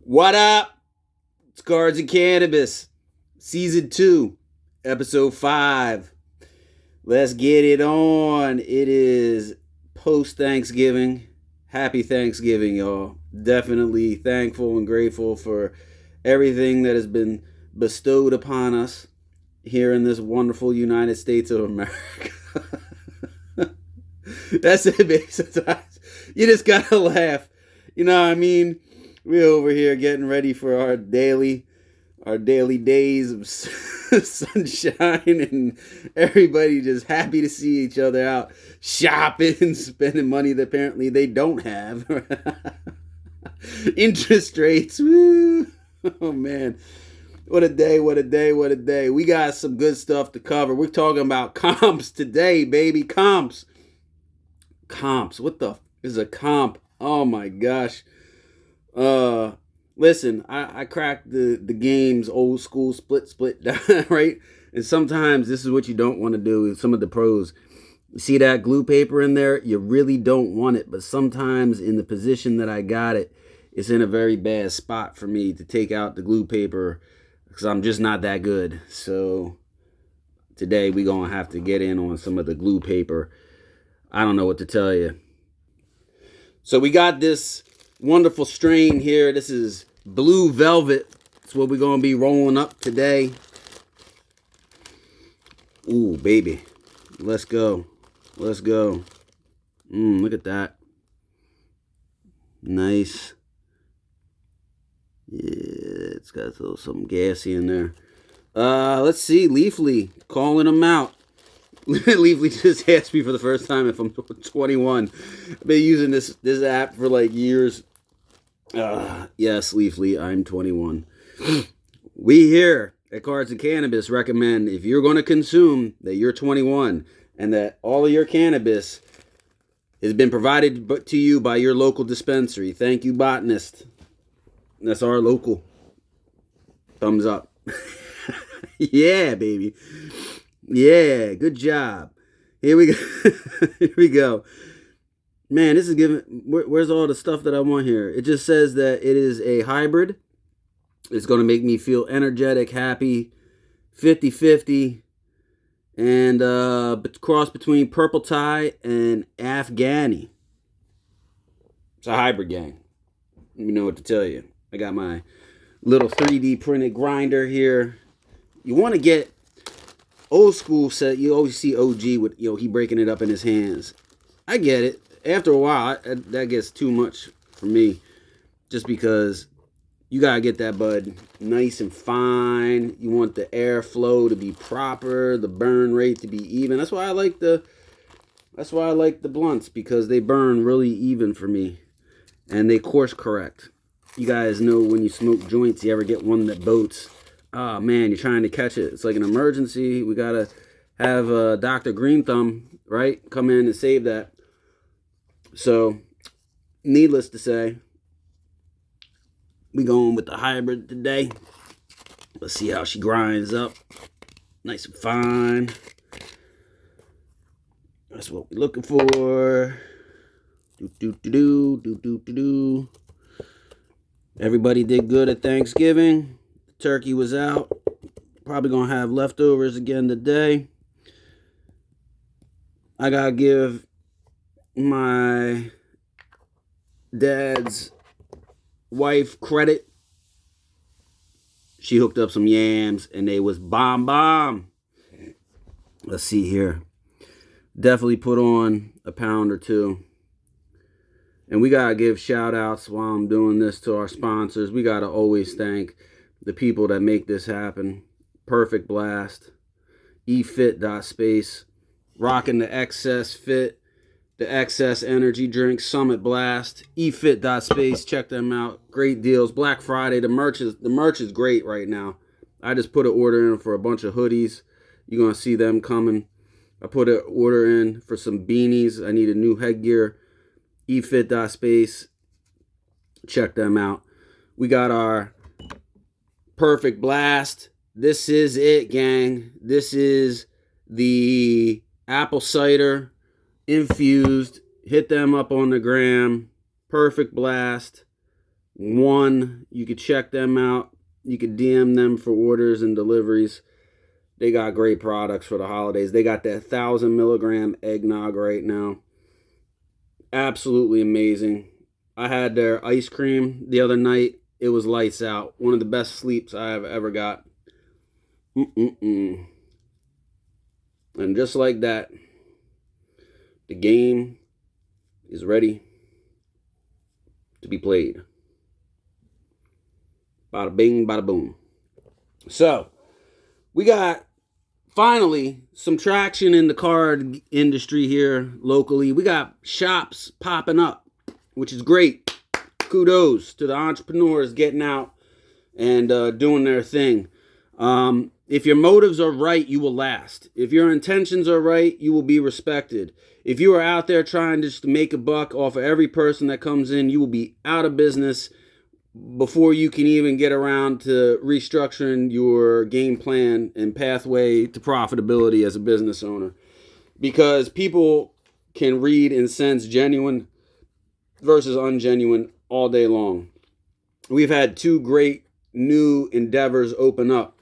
What up? It's Cards and Cannabis, Season 2, Episode 5. Let's get it on. It is post Thanksgiving. Happy Thanksgiving, y'all. Definitely thankful and grateful for everything that has been bestowed upon us here in this wonderful United States of America. That's it, baby. Sometimes you just gotta laugh. You know what I mean? We're over here getting ready for our daily days of sunshine, and everybody just happy to see each other out shopping, spending money that apparently they don't have. Interest rates, woo! Oh man, what a day! What a day! What a day! We got some good stuff to cover. We're talking about comps today, baby. Comps. What the is a comp? Oh my gosh. Listen, I cracked the games old school split down, right? And sometimes this is what you don't want to do with some of the pros. You see that glue paper in there? You really don't want it, but sometimes in the position that I got it, it's in a very bad spot for me to take out the glue paper because I'm just not that good. So today we're going to have to get in on some of the glue paper. I don't know what to tell you. So we got this wonderful strain here. This is Blue Velvet. That's what we're going to be rolling up today. Ooh, baby. Let's go. Let's go. Look at that. Nice. Yeah, it's got a little something gassy in there. Let's see. Leafly, calling them out. Leafly just asked me for the first time if I'm 21. I've been using this app for like years. Yes, Leafly, I'm 21. We here at Cards and Cannabis recommend if you're going to consume that you're 21 and that all of your cannabis has been provided to you by your local dispensary. Thank you, Botanist. That's our local. Thumbs up. Yeah, baby. Yeah, good job. Here we go. Here we go. Man, this is giving. Where's all the stuff that I want here? It just says that it is a hybrid. It's going to make me feel energetic, happy, 50-50, and cross between Purple Tie and Afghani. It's a hybrid, gang. Let me know what to tell you. I got my little 3D printed grinder here. You want to get old school set. You always see OG with, he breaking it up in his hands. I get it. After a while, that gets too much for me. Just because you gotta get that bud nice and fine. You want the airflow to be proper, the burn rate to be even. That's why I like the blunts, because they burn really even for me, and they course correct. You guys know when you smoke joints, you ever get one that boats? Oh man, you're trying to catch it. It's like an emergency. We gotta have Dr. Green Thumb, right, come in and save that. So, needless to say, we going with the hybrid today. Let's see how she grinds up. Nice and fine. That's what we're looking for. Do. Everybody did good at Thanksgiving. The turkey was out. Probably gonna have leftovers again today. I gotta give my dad's wife credit. She hooked up some yams and they was bomb. Let's see here. Definitely put on a pound or two. And we gotta give shout outs while I'm doing this to our sponsors. We gotta always thank the people that make this happen. Perfect Blast, efit.space, rocking the Excess Fit, the Excess Energy Drink, Summit Blast, efit.space. Check them out. Great deals. Black Friday. The merch is great right now. I just put an order in for a bunch of hoodies. You're going to see them coming. I put an order in for some beanies. I need a new headgear. efit.space. Check them out. We got our Perfect Blast. This is it, gang. This is the apple cider infused. Hit them up on the gram. Perfect Blast. 1. You could check them out. You could DM them for orders and deliveries. They got great products for the holidays. They got that 1,000 milligram eggnog right now. Absolutely amazing. I had their ice cream the other night. It was lights out. One of the best sleeps I have ever got. And just like that, the game is ready to be played. Bada bing, bada boom. So, we got finally some traction in the card industry here locally. We got shops popping up, which is great. Kudos to the entrepreneurs getting out and doing their thing. If your motives are right, you will last. If your intentions are right, you will be respected. If you are out there trying just to make a buck off of every person that comes in, you will be out of business before you can even get around to restructuring your game plan and pathway to profitability as a business owner. Because people can read and sense genuine versus ungenuine all day long. We've had 2 great new endeavors open up.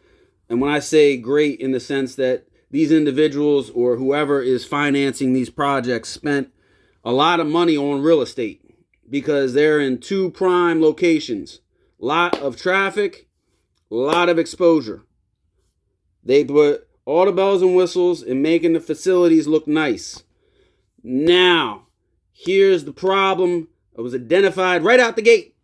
And when I say great in the sense that these individuals or whoever is financing these projects spent a lot of money on real estate because they're in 2 prime locations. Lot of traffic, a lot of exposure. They put all the bells and whistles in making the facilities look nice. Now, here's the problem. It was identified right out the gate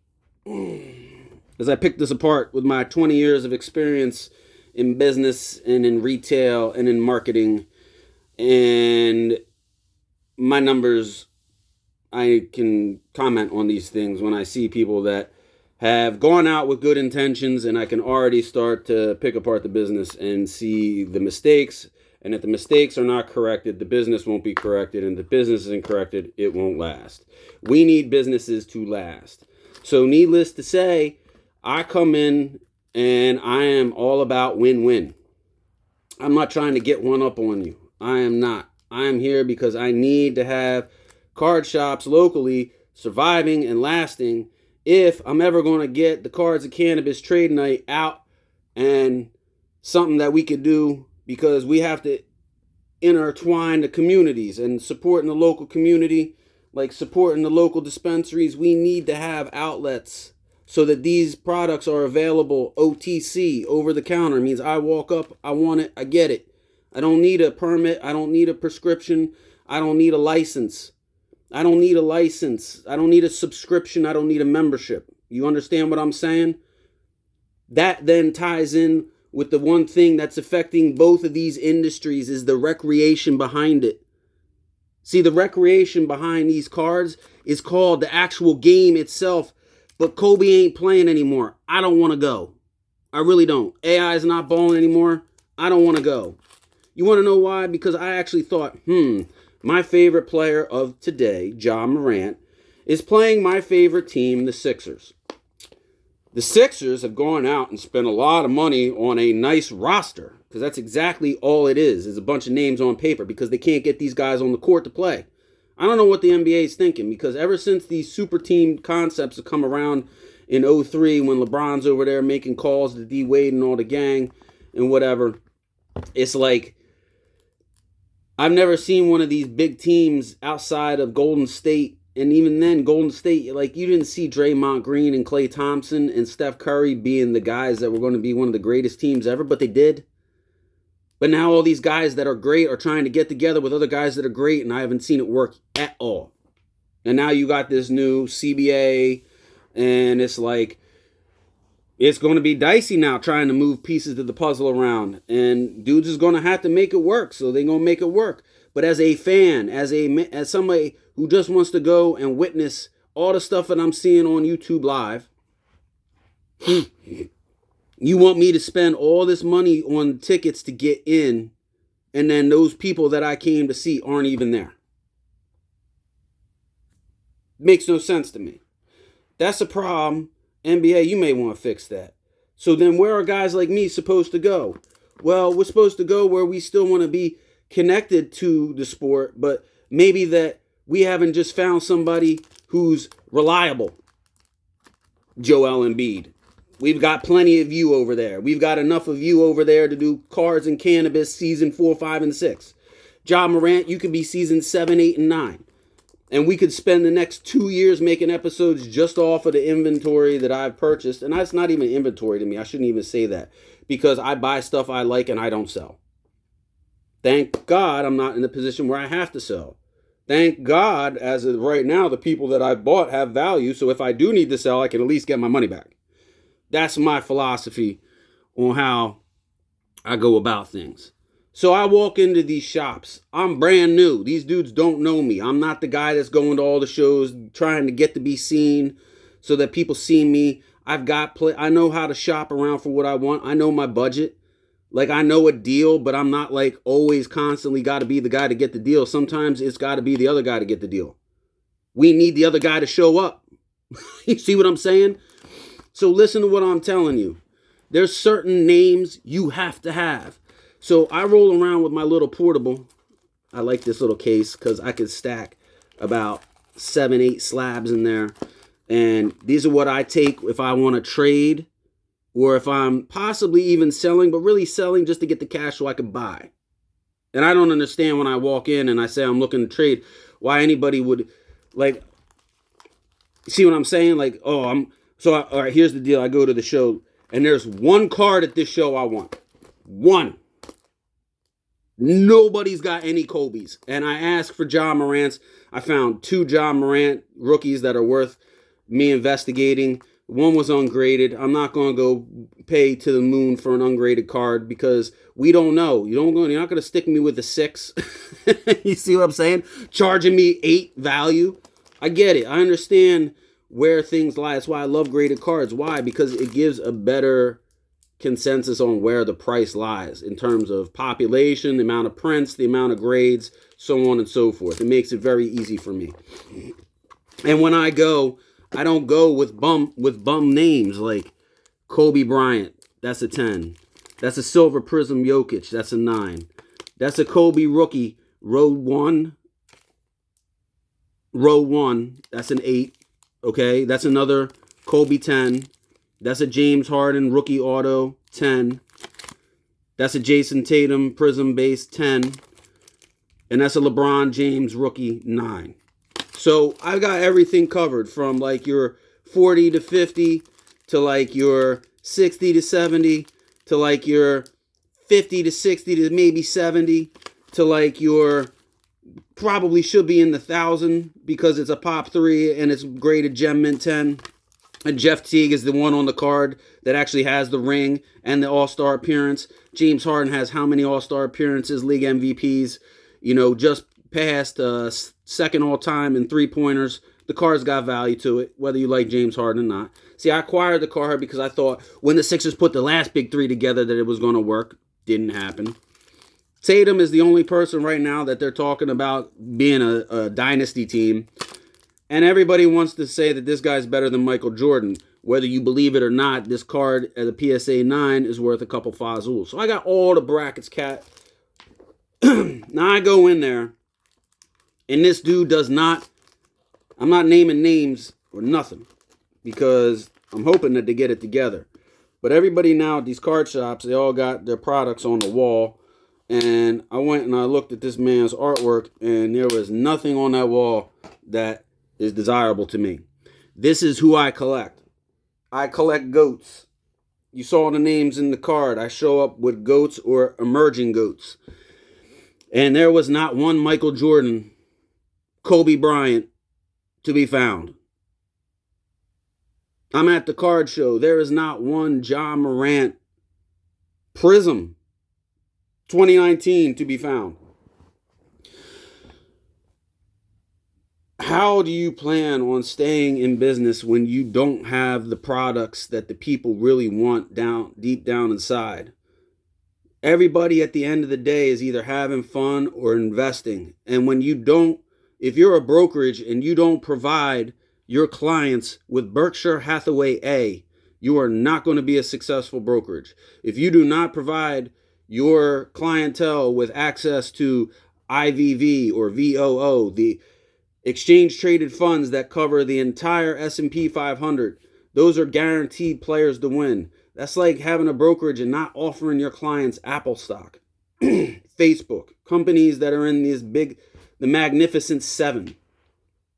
as I picked this apart with my 20 years of experience in business and in retail and in marketing. And my numbers, I can comment on these things when I see people that have gone out with good intentions, and I can already start to pick apart the business and see the mistakes. And if the mistakes are not corrected, the business won't be corrected. And if the business isn't corrected, it won't last. We need businesses to last. So needless to say, I come in and I am all about win-win. I'm not trying to get one up on you. I am not. I am here because I need to have card shops locally surviving and lasting if I'm ever going to get the Cards of Cannabis trade night out and something that we could do, because we have to intertwine the communities and supporting the local community, like supporting the local dispensaries. We need to have outlets so that these products are available OTC, over the counter. It means I walk up, I want it, I get it. I don't need a permit. I don't need a prescription. I don't need a license. I don't need a license. I don't need a subscription. I don't need a membership. You understand what I'm saying? That then ties in with the one thing that's affecting both of these industries is the recreation behind it. See, the recreation behind these cards is called the actual game itself, but Kobe ain't playing anymore. I don't want to go. I really don't. AI is not balling anymore. I don't want to go. You want to know why? Because I actually thought, my favorite player of today, Ja Morant, is playing my favorite team, the Sixers. The Sixers have gone out and spent a lot of money on a nice roster, because that's exactly all it is a bunch of names on paper, because they can't get these guys on the court to play. I don't know what the NBA is thinking, because ever since these super team concepts have come around in 2003, when LeBron's over there making calls to D Wade and all the gang and whatever, it's like, I've never seen one of these big teams outside of Golden State. And even then, Golden State, like, you didn't see Draymond Green and Klay Thompson and Steph Curry being the guys that were going to be one of the greatest teams ever, but they did. But now all these guys that are great are trying to get together with other guys that are great, and I haven't seen it work at all. And now you got this new CBA, and it's like, it's going to be dicey now trying to move pieces of the puzzle around. And dudes is going to have to make it work, so they're going to make it work. But as a fan, as somebody who just wants to go and witness all the stuff that I'm seeing on YouTube Live, you want me to spend all this money on tickets to get in, and then those people that I came to see aren't even there. Makes no sense to me. That's a problem. NBA, you may want to fix that. So then where are guys like me supposed to go? Well, we're supposed to go where we still want to be connected to the sport, but maybe that we haven't just found somebody who's reliable. Joel Embiid. We've got plenty of you over there. We've got enough of you over there to do Cards and Cannabis season 4, 5, and 6. Ja Morant, you could be season 7, 8, and 9. And we could spend the next 2 years making episodes just off of the inventory that I've purchased. And that's not even inventory to me. I shouldn't even say that. Because I buy stuff I like and I don't sell. Thank God I'm not in a position where I have to sell. Thank God, as of right now, the people that I bought have value. So if I do need to sell, I can at least get my money back. That's my philosophy on how I go about things. So I walk into these shops. I'm brand new. These dudes don't know me. I'm not the guy that's going to all the shows trying to get to be seen so that people see me. I know how to shop around for what I want. I know my budget. Like, I know a deal, but I'm not like always constantly got to be the guy to get the deal. Sometimes it's got to be the other guy to get the deal. We need the other guy to show up. You see what I'm saying? So listen to what I'm telling you. There's certain names you have to have. So I roll around with my little portable. I like this little case because I could stack about 7, 8 slabs in there. And these are what I take if I want to trade or if I'm possibly even selling, but really selling just to get the cash so I can buy. And I don't understand when I walk in and I say I'm looking to trade, why anybody would, like, see what I'm saying? Like, oh, all right, here's the deal. I go to the show, and there's one card at this show I want. One. Nobody's got any Kobe's. And I asked for Ja Morant's. I found 2 Ja Morant rookies that are worth me investigating. One was ungraded. I'm not going to go pay to the moon for an ungraded card because we don't know. You're not going to stick me with a 6. You see what I'm saying? Charging me 8 value. I get it. I understand where things lie. That's why I love graded cards. Why? Because it gives a better consensus on where the price lies in terms of population, the amount of prints, the amount of grades, so on and so forth. It makes it very easy for me. And when I go, I don't go with bum names like Kobe Bryant. That's a 10. That's a Silver Prism Jokic. That's a 9. That's a Kobe rookie. Row 1. That's an 8. Okay, that's another Kobe 10. That's a James Harden rookie auto 10. That's a Jason Tatum Prism base 10. And that's a LeBron James rookie 9. So I've got everything covered from like your 40 to 50 to like your 60 to 70 to like your 50 to 60 to maybe 70 to like your probably should be in the 1,000 because it's a pop 3 and it's graded Gem Mint 10. And Jeff Teague is the one on the card that actually has the ring and the All-Star appearance. James Harden has how many All-Star appearances, league MVPs, just past second all-time in three-pointers. The card's got value to it, whether you like James Harden or not. See, I acquired the card because I thought when the Sixers put the last big 3 together that it was going to work. Didn't happen. Tatum is the only person right now that they're talking about being a dynasty team. And everybody wants to say that this guy's better than Michael Jordan. Whether you believe it or not, this card at a PSA 9 is worth a couple Fazul. So I got all the brackets, cat. Now I go in there, and this dude does not, I'm not naming names or nothing, because I'm hoping that they get it together. But everybody now at these card shops, they all got their products on the wall. And I went and I looked at this man's artwork, and there was nothing on that wall that is desirable to me. This is who I collect. I collect goats. You saw the names in the card. I show up with goats or emerging goats. And there was not one Michael Jordan, Kobe Bryant to be found. I'm at the card show. There is not one Ja Morant Prism 2019 to be found. How do you plan on staying in business when you don't have the products that the people really want deep down inside? Everybody at the end of the day is either having fun or investing. And when you don't, if you're a brokerage and you don't provide your clients with Berkshire Hathaway A, you are not going to be a successful brokerage. If you do not provide your clientele with access to IVV or VOO, the exchange traded funds that cover the entire S&P 500, Those are guaranteed players to win. That's like having a brokerage and not offering your clients Apple stock. Facebook, companies that are in the magnificent seven.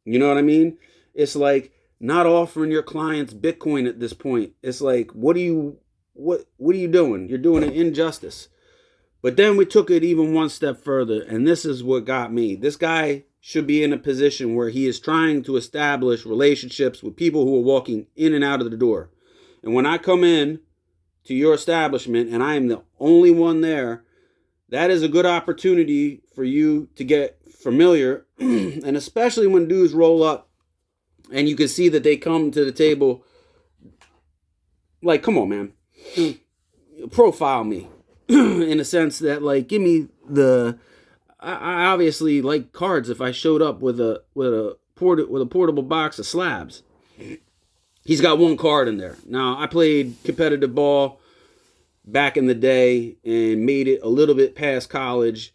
You know what I mean? It's like not offering your clients Bitcoin at this point. It's like, what are you doing? You're doing an injustice. But then we took it even one step further, and this is what got me. This guy should be in a position where he is trying to establish relationships with people who are walking in and out of the door. And when I come in to your establishment and I am the only one there, that is a good opportunity for you to get familiar. And especially when dudes roll up and you can see that they come to the table like, come on, man, profile me. In a sense that, like, give me I obviously like cards if I showed up with a portable box of slabs. He's got one card in there. Now, I played competitive ball back in the day and made it a little bit past college,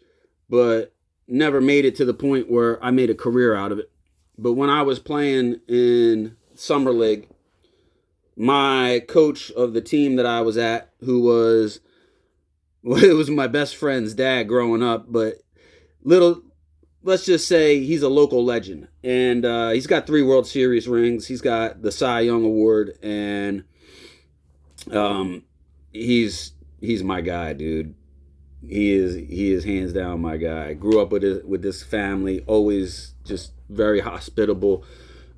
but never made it to the point where I made a career out of it. But when I was playing in Summer League, my coach of the team that I was at, who was, well, it was my best friend's dad growing up, but let's just say he's a local legend. And he's got 3 World Series rings. He's got the Cy Young Award, and he's my guy, dude. He is hands down my guy. Grew up with this family, always just very hospitable,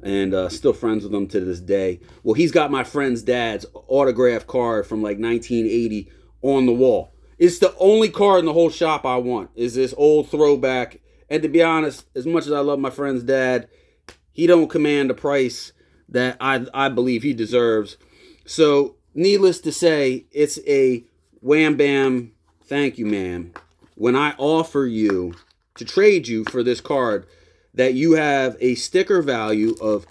and still friends with him to this day. Well, he's got my friend's dad's autographed card from like 1980 on the wall. It's the only card in the whole shop I want, is this old throwback. And to be honest, as much as I love my friend's dad, he don't command a price that I believe he deserves. So, needless to say, it's a wham bam, thank you, ma'am, when I offer you to trade you for this card that you have a sticker value of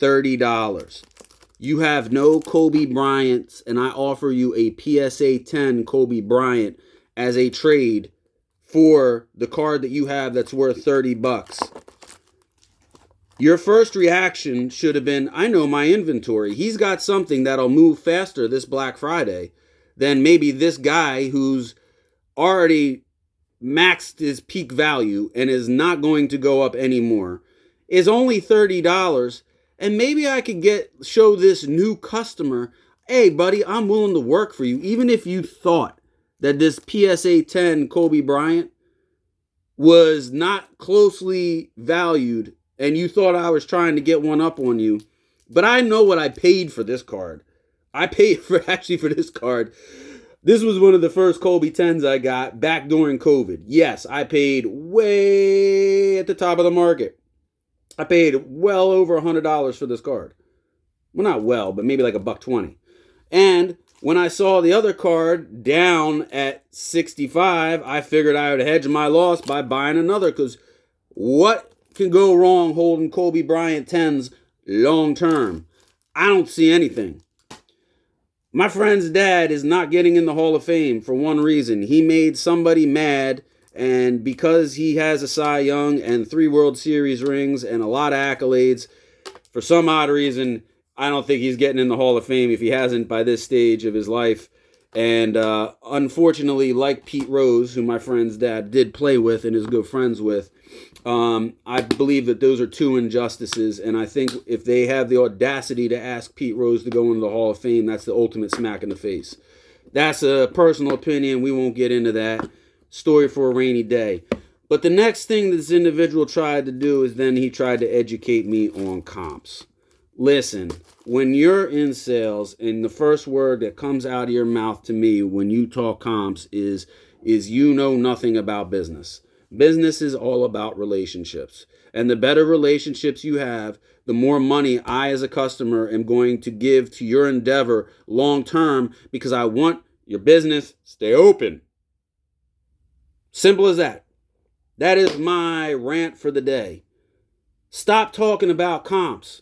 $30. You have no Kobe Bryants, and I offer you a PSA 10 Kobe Bryant as a trade for the card that you have that's worth $30. Your first reaction should have been, I know my inventory. He's got something that'll move faster this Black Friday than maybe this guy who's already maxed his peak value and is not going to go up anymore. Is only $30. And maybe I could show this new customer, hey, buddy, I'm willing to work for you. Even if you thought that this PSA 10 Kobe Bryant was not closely valued and you thought I was trying to get one up on you. But I know what I paid for this card. I paid for this card. This was one of the first Kobe 10s I got back during COVID. Yes, I paid way at the top of the market. I paid well over $100 for this card. Well, not well, but maybe like $120. And when I saw the other card down at 65, I figured I would hedge my loss by buying another, because what can go wrong holding Kobe Bryant 10s long term? I don't see anything. My friend's dad is not getting in the Hall of Fame for one reason. He made somebody mad. And because he has a Cy Young and 3 World Series rings and a lot of accolades, for some odd reason, I don't think he's getting in the Hall of Fame if he hasn't by this stage of his life. And unfortunately, like Pete Rose, who my friend's dad did play with and is good friends with, I believe that those are 2 injustices. And I think if they have the audacity to ask Pete Rose to go into the Hall of Fame, that's the ultimate smack in the face. That's a personal opinion. We won't get into that. Story for a rainy day. But the next thing this individual tried to do is then he tried to educate me on comps. Listen, when you're in sales and the first word that comes out of your mouth to me when you talk comps is you know nothing about business. Business is all about relationships. And the better relationships you have, the more money I as a customer am going to give to your endeavor long term, because I want your business to stay open. Simple as that. That is my rant for the day. Stop talking about comps.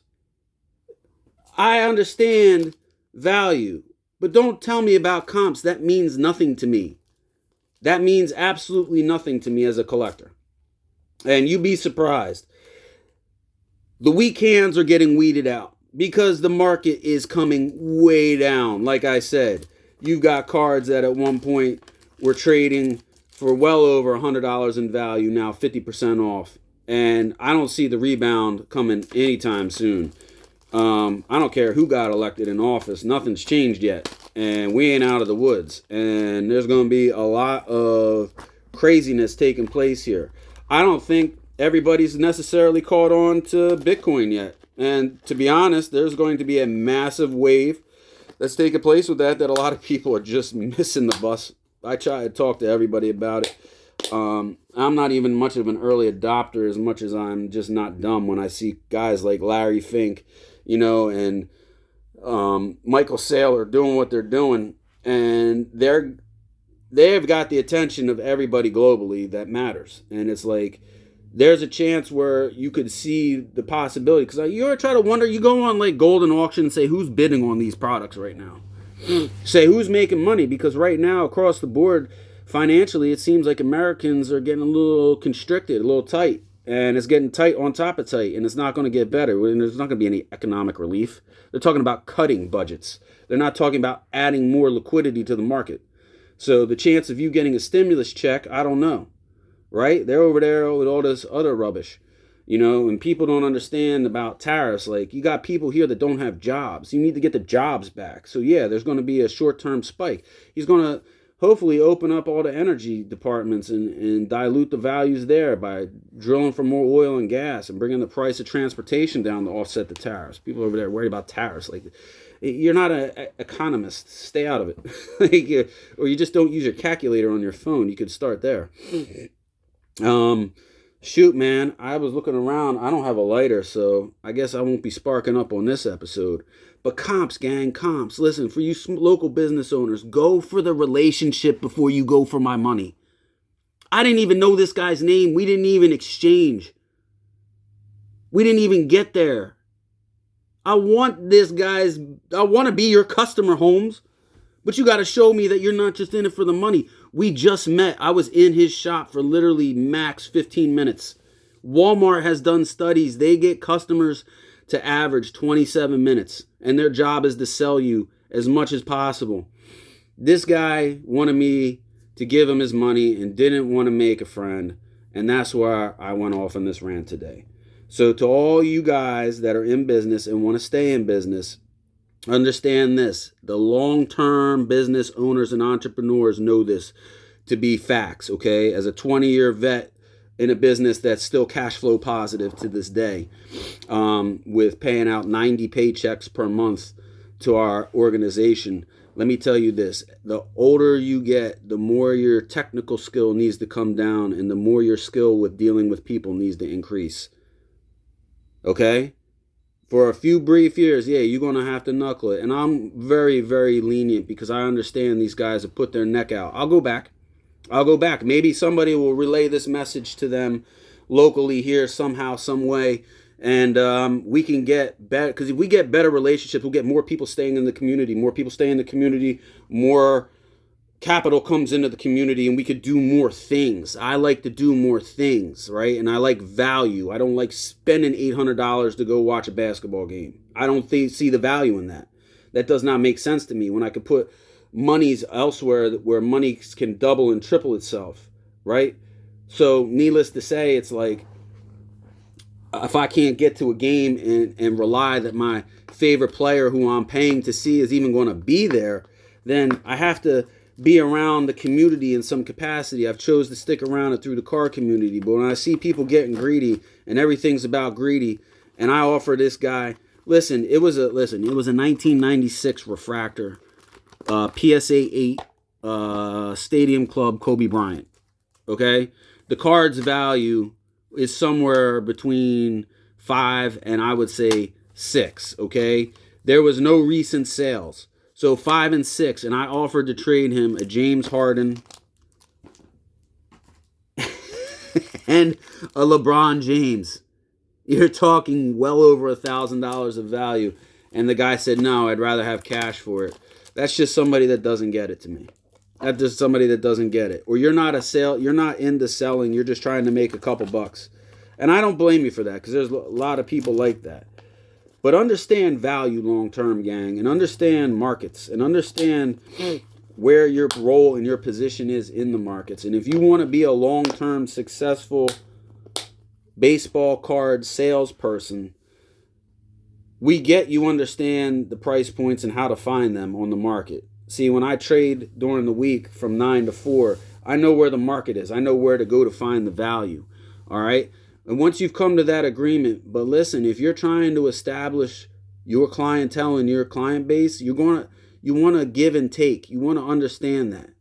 I understand value, but don't tell me about comps. That means nothing to me. That means absolutely nothing to me as a collector. And you'd be surprised. The weak hands are getting weeded out. because the market is coming way down. Like I said, you've got cards that at one point were trading for well over $100 in value, now 50% off. And I don't see the rebound coming anytime soon. I don't care who got elected in office. Nothing's changed yet. And we ain't out of the woods. And there's going to be a lot of craziness taking place here. I don't think everybody's necessarily caught on to Bitcoin yet. And to be honest, there's going to be a massive wave that's taking place with that a lot of people are just missing the bus. I try to talk to everybody about it. I'm not even much of an early adopter as much as I'm just not dumb when I see guys like Larry Fink, and Michael Saylor doing what they're doing, and they've got the attention of everybody globally that matters. And it's like there's a chance where you could see the possibility, because you ever try to wonder, you go on like Golden Auction and say who's bidding on these products right now, say who's making money, because right now across the board financially it seems like Americans are getting a little constricted, a little tight. And it's getting tight on top of tight, and it's not going to get better. There's not going to be any economic relief. They're talking about cutting budgets. They're not talking about adding more liquidity to the market. So the chance of you getting a stimulus check, I don't know, right? They're over there with all this other rubbish, and people don't understand about tariffs. Like, you got people here that don't have jobs. You need to get the jobs back. So yeah, there's going to be a short-term spike. He's going to hopefully open up all the energy departments and dilute the values there by drilling for more oil and gas and bringing the price of transportation down to offset the tariffs. People over there worried about tariffs. Like, you're not an economist. Stay out of it. Or you just don't use your calculator on your phone. You could start there. Shoot, man, I was looking around. I don't have a lighter, so I guess I won't be sparking up on this episode. But comps, gang, comps. Listen, for you local business owners, go for the relationship before you go for my money. I didn't even know this guy's name. We didn't even exchange. We didn't even get there. I want to be your customer, Holmes. But you got to show me that you're not just in it for the money. We just met. I was in his shop for literally max 15 minutes. Walmart has done studies. They get customers to average 27 minutes. And their job is to sell you as much as possible. This guy wanted me to give him his money and didn't want to make a friend. And that's why I went off on this rant today. So to all you guys that are in business and want to stay in business, understand this. The long-term business owners and entrepreneurs know this to be facts, okay? As a 20-year vet in a business that's still cash flow positive to this day, with paying out 90 paychecks per month to our organization, let me tell you this. The older you get, the more your technical skill needs to come down, and the more your skill with dealing with people needs to increase. Okay? For a few brief years, yeah, you're going to have to knuckle it. And I'm very, very lenient because I understand these guys have put their neck out. I'll go back. Maybe somebody will relay this message to them locally here somehow, some way. And we can get better, because if we get better relationships, we'll get more people staying in the community. More people stay in the community, more capital comes into the community, and we could do more things. I like to do more things, right? And I like value. I don't like spending $800 to go watch a basketball game. I don't see the value in that. That does not make sense to me when I could put monies elsewhere where money can double and triple itself, right? So needless to say, it's like, if I can't get to a game and rely that my favorite player who I'm paying to see is even going to be there, then I have to be around the community in some capacity. I've chose to stick around it through the car community. But when I see people getting greedy and everything's about greedy, and I offer this guy, it was a 1996 refractor, PSA 8, Stadium Club Kobe Bryant. Okay? The card's value is somewhere between 5 and I would say 6, okay? There was no recent sales. So 5 and 6, and I offered to trade him a James Harden and a LeBron James. You're talking well over $1,000 of value. And the guy said, no, I'd rather have cash for it. That's just somebody that doesn't get it to me. That's just somebody that doesn't get it. Or you're not into selling, you're just trying to make a couple bucks. And I don't blame you for that, because there's a lot of people like that. But understand value long-term, gang, and understand markets, and understand where your role and your position is in the markets. And if you want to be a long-term successful baseball card salesperson, we get you understand the price points and how to find them on the market. See, when I trade during the week from 9 to 4, I know where the market is. I know where to go to find the value. All right? And once you've come to that agreement, but listen, if you're trying to establish your clientele and your client base, you want to give and take. You want to understand that.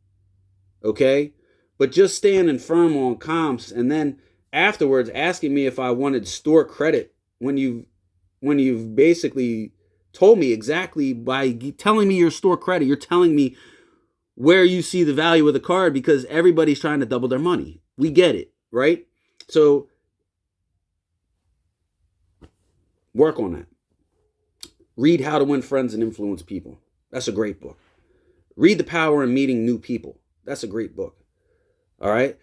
Okay? But just standing firm on comps and then afterwards asking me if I wanted store credit when you've basically told me exactly by telling me your store credit, you're telling me where you see the value of the card because everybody's trying to double their money. We get it, right? So work on that. Read How to Win Friends and Influence People. That's a great book. Read The Power in Meeting New People. That's a great book. All right?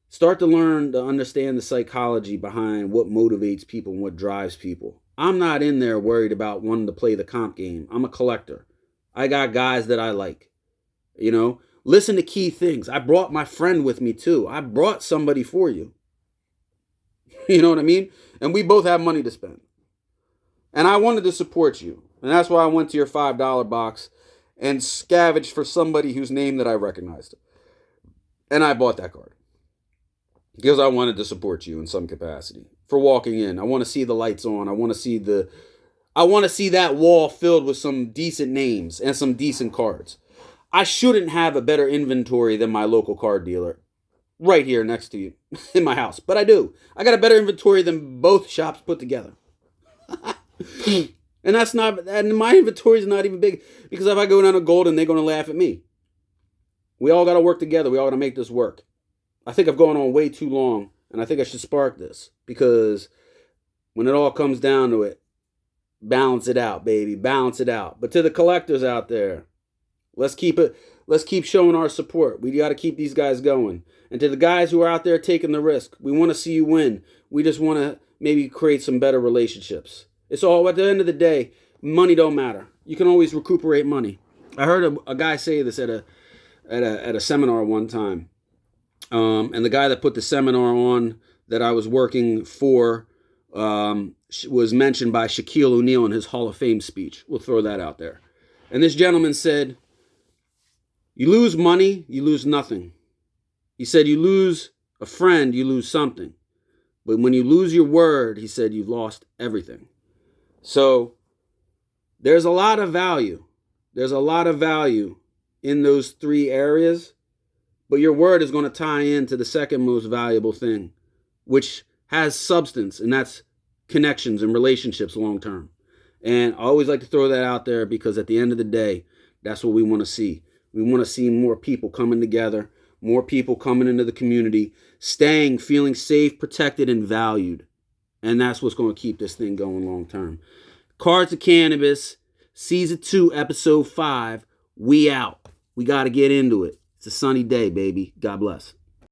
Start to learn to understand the psychology behind what motivates people and what drives people. I'm not in there worried about wanting to play the comp game. I'm a collector. I got guys that I like. You know, listen to key things. I brought my friend with me too. I brought somebody for you. You know what I mean? And we both have money to spend. And I wanted to support you. And that's why I went to your $5 box and scavenged for somebody whose name that I recognized. And I bought that card. Because I wanted to support you in some capacity. For walking in. I want to see the lights on. I want to see that wall filled with some decent names and some decent cards. I shouldn't have a better inventory than my local card dealer. Right here next to you. In my house. But I do. I got a better inventory than both shops put together. And my inventory is not even big. Because if I go down to Golden, they're going to laugh at me. We all got to work together. We all got to make this work. I think I've gone on way too long, and I think I should spark this, because when it all comes down to it, balance it out, baby, balance it out. But to the collectors out there, let's keep showing our support. We got to keep these guys going. And to the guys who are out there taking the risk, we want to see you win. We just want to maybe create some better relationships. It's all, at the end of the day, money don't matter. You can always recuperate money. I heard a guy say this at a seminar one time. And the guy that put the seminar on that I was working for was mentioned by Shaquille O'Neal in his Hall of Fame speech. We'll throw that out there. And this gentleman said, you lose money, you lose nothing. He said, you lose a friend, you lose something. But when you lose your word, he said, you've lost everything. So there's a lot of value. There's a lot of value in those three areas. But your word is going to tie into the second most valuable thing, which has substance, and that's connections and relationships long term. And I always like to throw that out there because at the end of the day, that's what we want to see. We want to see more people coming together, more people coming into the community, staying, feeling safe, protected, and valued. And that's what's going to keep this thing going long term. Cards of Cannabis, Season 2, Episode 5. We out. We got to get into it. It's a sunny day, baby. God bless.